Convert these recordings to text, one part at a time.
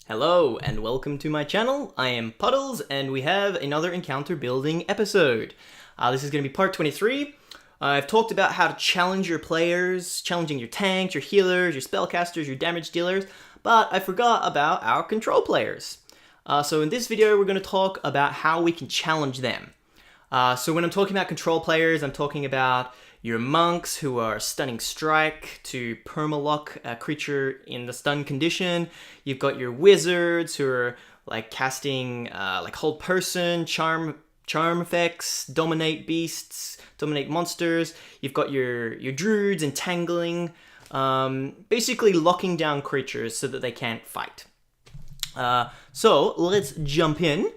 Hello and welcome to my channel. I am Puddles and we have another encounter building episode. This is going to be part 23. I've talked about how to challenge your players, challenging your tanks, your healers, your spellcasters, your damage dealers, but I forgot about our control players. So in this video we're going to talk about how we can challenge them. So when I'm talking about control players, I'm talking about your monks who are stunning strike to permalock a creature in the stun condition. You've got your wizards who are like casting like hold person, charm effects, dominate beasts, dominate monsters. You've got your druids entangling, basically locking down creatures so that they can't fight. So let's jump in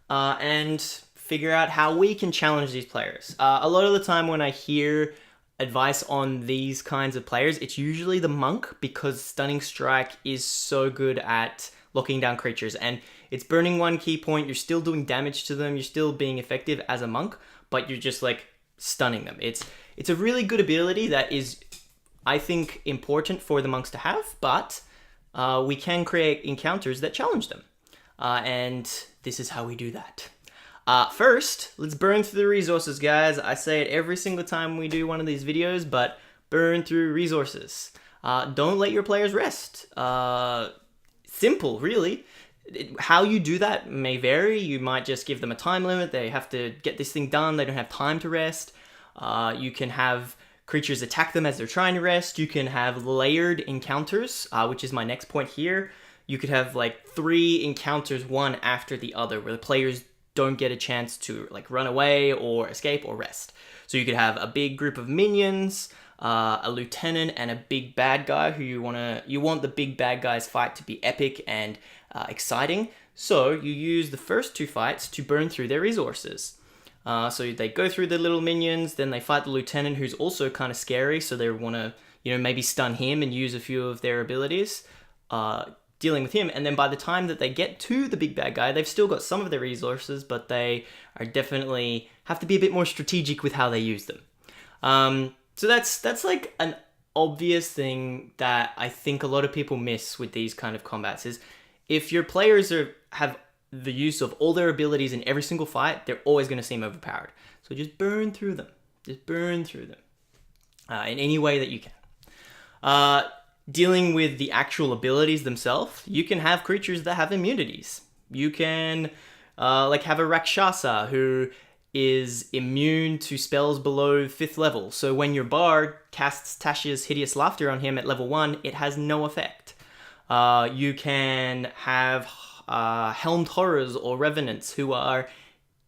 and figure out how we can challenge these players. A lot of the time when I hear advice on these kinds of players, it's usually the monk, because Stunning Strike is so good at locking down creatures, and it's burning one key point, you're still doing damage to them, you're still being effective as a monk, but you're just like stunning them. It's a really good ability that is, I think, important for the monks to have, but we can create encounters that challenge them. And this is how we do that. First, let's burn through the resources, guys. I say it every single time we do one of these videos, but burn through resources. Don't let your players rest. Simple, really. How you do that may vary. You might just give them a time limit. They have to get this thing done. They don't have time to rest. You can have creatures attack them as they're trying to rest. You can have layered encounters, which is my next point here. You could have like 3 encounters, one after the other, where the players don't get a chance to like run away or escape or rest. So you could have a big group of minions, a lieutenant, and a big bad guy who you want the big bad guy's fight to be epic and exciting. So you use the first 2 fights to burn through their resources. So they go through the little minions, then they fight the lieutenant, who's also kind of scary. So they want to, maybe stun him and use a few of their abilities, dealing with him. And then by the time that they get to the big bad guy, they've still got some of their resources, but they are definitely have to be a bit more strategic with how they use them. So that's like an obvious thing that I think a lot of people miss with these kind of combats is if your players have the use of all their abilities in every single fight, they're always going to seem overpowered. So just burn through them. Just burn through them in any way that you can. Dealing with the actual abilities themselves, you can have creatures that have immunities. You can like have a Rakshasa who is immune to spells below 5th level. So when your bard casts Tasha's Hideous Laughter on him at level 1, it has no effect. You can have Helmed Horrors or Revenants who are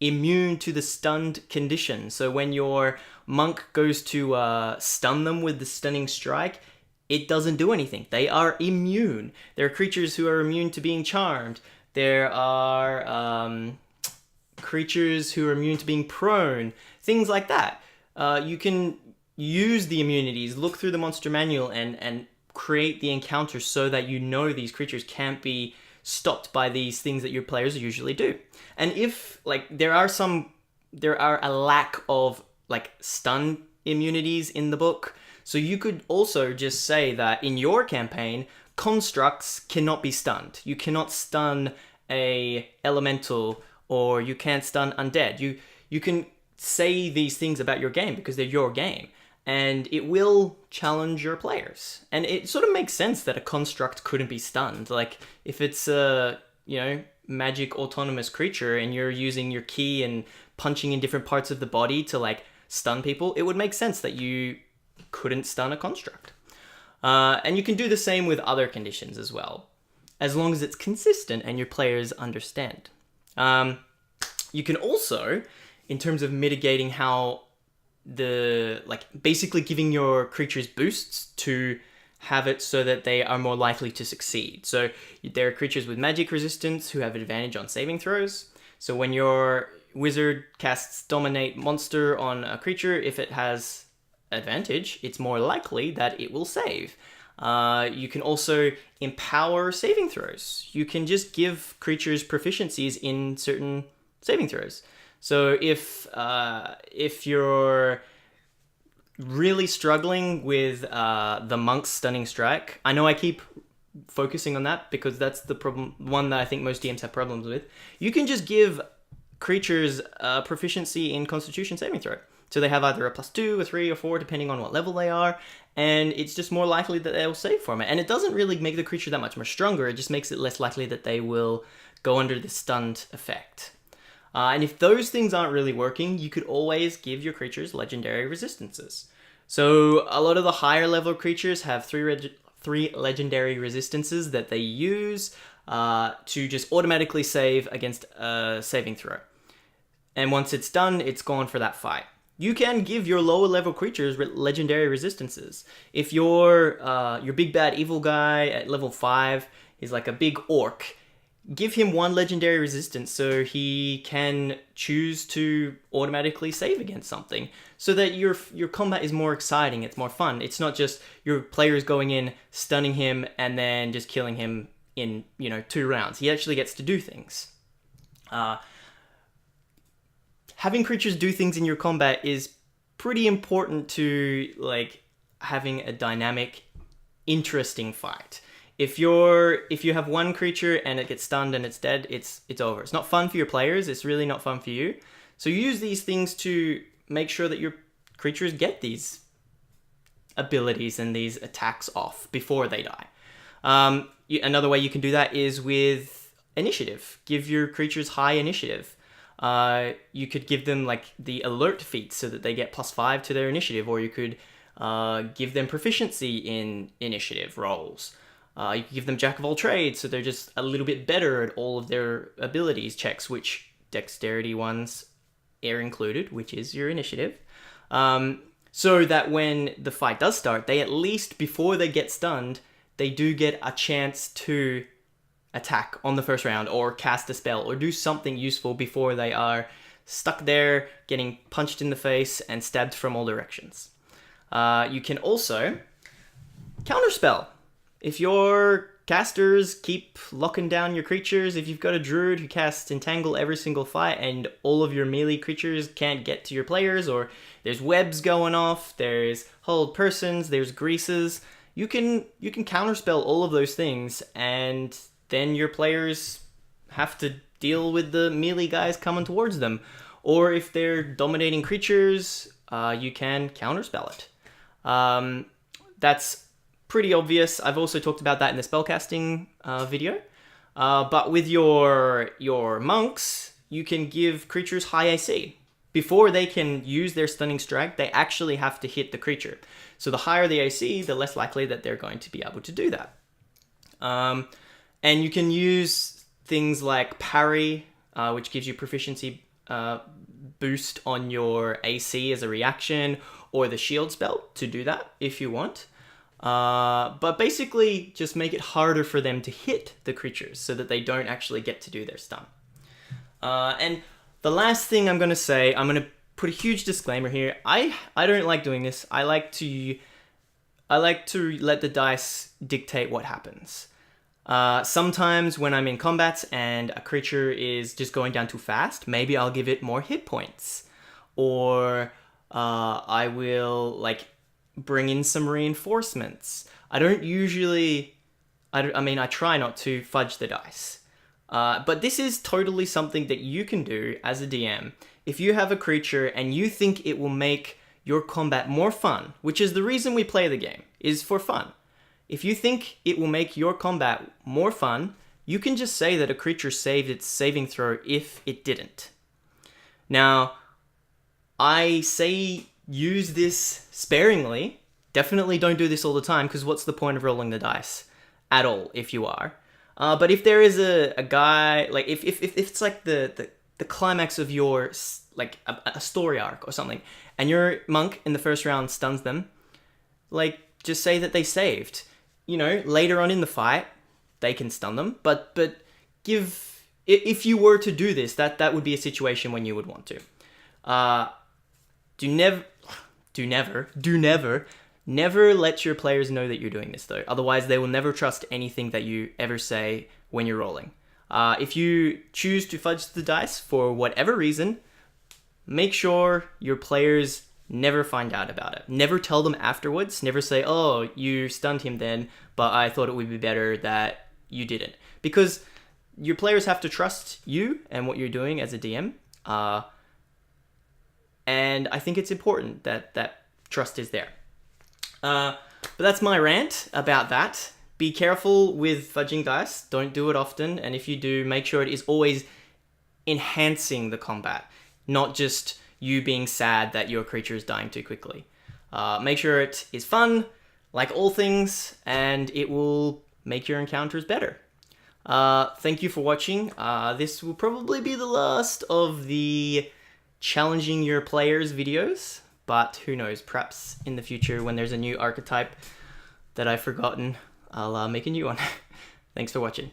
immune to the stunned condition. So when your monk goes to stun them with the Stunning Strike, it doesn't do anything. They are immune. There are creatures who are immune to being charmed. There are creatures who are immune to being prone. Things like that. You can use the immunities, look through the monster manual, and create the encounters so that these creatures can't be stopped by these things that your players usually do. And if there are a lack of stun immunities in the book, so you could also just say that in your campaign, constructs cannot be stunned. You cannot stun a elemental, or you can't stun undead. You can say these things about your game because they're your game, and it will challenge your players. And it sort of makes sense that a construct couldn't be stunned. Like if it's a magic autonomous creature and you're using your key and punching in different parts of the body to stun people, it would make sense that you couldn't stun a construct. And you can do the same with other conditions as well, as long as it's consistent and your players understand. You can also, in terms of mitigating how basically giving your creatures boosts to have it so that they are more likely to succeed. So there are creatures with magic resistance who have an advantage on saving throws. So when your wizard casts Dominate Monster on a creature, if it has advantage, it's more likely that it will save. You can also empower saving throws. You can just give creatures proficiencies in certain saving throws. So if you're really struggling with the monk's Stunning Strike, I know I keep focusing on that because that's the problem, one that I think most DMs have problems with. You can just give creatures proficiency in Constitution saving throw. So they have either a +2, a 3, or 4, depending on what level they are, and it's just more likely that they'll save from it. And it doesn't really make the creature that much more stronger, it just makes it less likely that they will go under the stunned effect. And if those things aren't really working, you could always give your creatures legendary resistances. So a lot of the higher level creatures have three legendary resistances that they use to just automatically save against a saving throw. And once it's done, it's gone for that fight. You can give your lower level creatures legendary resistances. If your big bad evil guy at level 5 is like a big orc, give him 1 legendary resistance so he can choose to automatically save against something, so that your combat is more exciting, it's more fun. It's not just your players going in, stunning him, and then just killing him in 2 rounds. He actually gets to do things. Having creatures do things in your combat is pretty important to like having a dynamic, interesting fight. If you have one creature and it gets stunned and it's dead, it's over. It's not fun for your players. It's really not fun for you. So you use these things to make sure that your creatures get these abilities and these attacks off before they die. Another way you can do that is with initiative. Give your creatures high initiative. You could give them like the alert feat so that they get +5 to their initiative, or you could give them proficiency in initiative rolls. You can give them jack of all trades, so they're just a little bit better at all of their abilities checks, which dexterity ones are included, which is your initiative. So that when the fight does start, they at least, before they get stunned, they do get a chance to attack on the first round, or cast a spell, or do something useful before they are stuck there, getting punched in the face and stabbed from all directions. You can also counterspell. If your casters keep locking down your creatures, if you've got a druid who casts Entangle every single fight and all of your melee creatures can't get to your players, or there's webs going off, there's hold persons, there's greases, you can counterspell all of those things, and then your players have to deal with the melee guys coming towards them. Or if they're dominating creatures, you can counterspell it. That's pretty obvious. I've also talked about that in the spellcasting video. But with your monks, you can give creatures high AC. Before they can use their stunning strike, they actually have to hit the creature. So the higher the AC, the less likely that they're going to be able to do that. And you can use things like parry, which gives you proficiency boost on your AC as a reaction, or the shield spell to do that if you want. But basically, just make it harder for them to hit the creatures so that they don't actually get to do their stun. And the last thing I'm going to say, I'm going to put a huge disclaimer here. I don't like doing this. I like to let the dice dictate what happens. Sometimes when I'm in combat and a creature is just going down too fast, maybe I'll give it more hit points. Or I will like bring in some reinforcements. I try not to fudge the dice. But this is totally something that you can do as a DM. If you have a creature and you think it will make your combat more fun, which is the reason we play the game, is for fun. If you think it will make your combat more fun, you can just say that a creature saved its saving throw if it didn't. Now, I say use this sparingly. Definitely don't do this all the time, because what's the point of rolling the dice at all if you are? But if there is a guy, like if it's like the climax of your, like a story arc or something, and your monk in the first round stuns them, like just say that they saved. Later on in the fight, they can stun them, but if you were to do this, that would be a situation when you would want to. Never let your players know that you're doing this, though. Otherwise, they will never trust anything that you ever say when you're rolling. If you choose to fudge the dice for whatever reason, make sure your players never find out about it. Never tell them afterwards. Never say, oh, you stunned him then, but I thought it would be better that you didn't. Because your players have to trust you and what you're doing as a DM. And I think it's important that that trust is there. But that's my rant about that. Be careful with fudging dice. Don't do it often. And if you do, make sure it is always enhancing the combat, not just you being sad that your creature is dying too quickly. Make sure it is fun, like all things, and it will make your encounters better. Thank you for watching. This will probably be the last of the challenging your players videos, but who knows, perhaps in the future when there's a new archetype that I've forgotten, I'll make a new one. Thanks for watching.